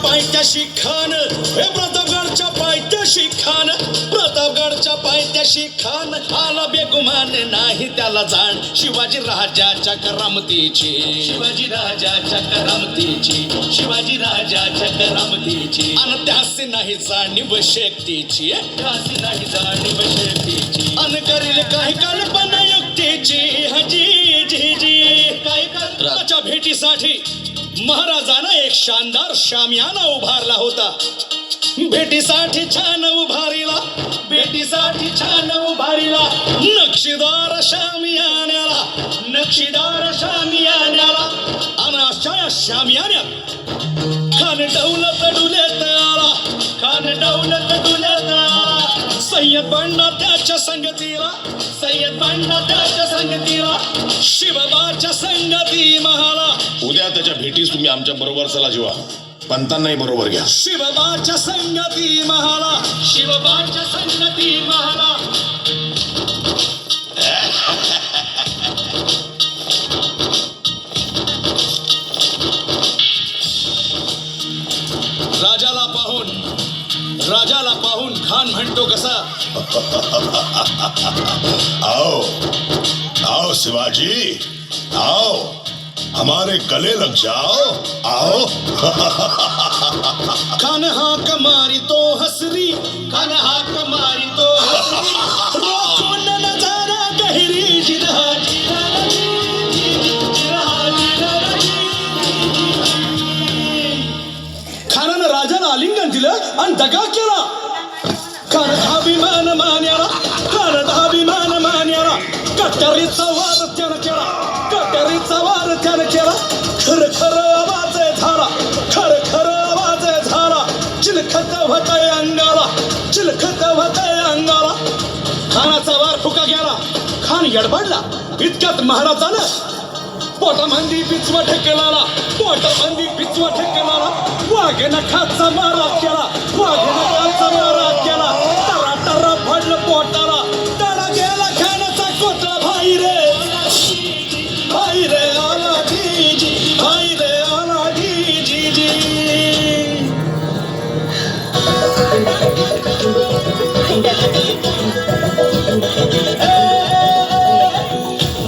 पायथ्याशी खान हे प्रतापगडच्या पायथ्याशी खान प्रतापगडच्या पायथ्याशी खान आला बेगुमान नाही त्याला जाण शिवाजी राजाच्या करामतीची शिवाजी राजाच्या करामतीची शिवाजी राजाच्या करामतीची अन त्यासी नाही जाणीव शक्तीची त्यासी नाही जाणीव शक्तीची अन करील काही कल्पना युक्तीची हजी जी जी काही कल्पनाच्या भेटीसाठी महाराजानं एक शानदार शामियाना उभारला होता भेटीसाठी छान उभारीला भेटीसाठी छान उभारीला नक्षीदार शामियान्याला नक्षीदार शामियान्याला आणि अशा या शामियान्यात खान डौलत डुलेत आला खान डौलत डुलेत आला सय्यद बंडा त्याच्या संगतीला सय्यद बंडा त्याच्या संगतीला शिवबाच्या संगती महाला उद्या त्याच्या भेटीस तुम्ही आमच्या बरोबर चला जीवा पंतांनाही बरोबर घ्या शिवबाच्या संगती महाला शिवबाच्या संगती महाला राजाला पाहून खान म्हणतो कसा आओ आओ शिवाजी आओ हमारे गले लग जाओ आओ खान हाक मारी तो हसरी खान हाक मारी तो हसरी रोखून नजारा गहिरी जिरहा खानानं राजाला आलिंगन दिलं आणि दगा केला खान अभिमान मान्याला खान अभिमान मान्याला कट्यारीचा वार त्यानं केला कट्यारीचा वार त्यानं केला खर खर आवाज झाला खर खर आवाज झाला चिलखत होतय अंगाला चिलखत होतय अंगाला खानाचा वार फुका गेला खान यडबडला इतक्यात महाराजानं पोटामंदी पिचवा ठेकलाला पोटामंदी पिचवा ठेकलाला वाघ नखाचा मारा केला वाघ नखाचा मारा केला टरा टरा पडलं पोटाला त्याला गेला खानाचा कोटला भाई रे आला जी जी भाई रे आला जी जी जी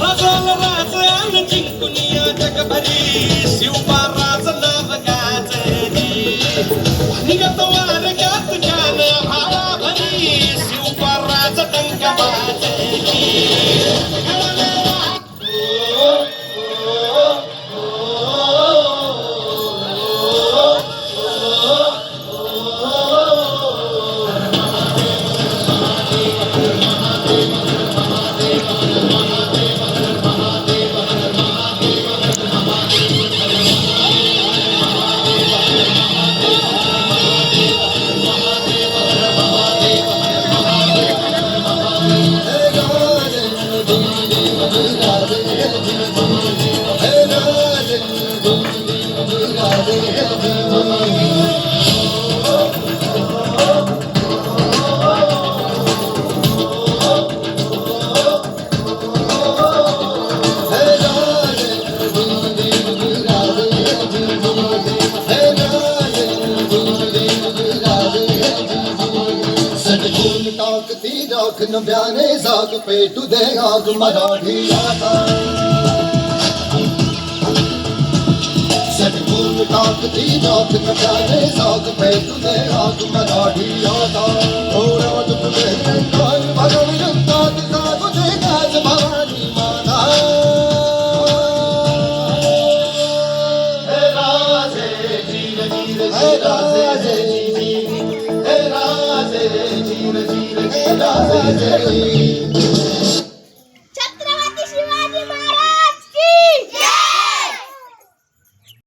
राजाला जिंकुनिया जगभरी शिवबा राज लव गाजली निघत वार गात टाकती राख नव्याने जाग पेटू दे आग मराठी आता सटकून टाकती राख नव्याने जाग पेटू दे आग मराठी आता थोडा दुख काल भगविरंतात जागू दे गाज भवानी माता हे राजे जीर जीर हे राजे जीर हे राजे जीर जीर हे राजे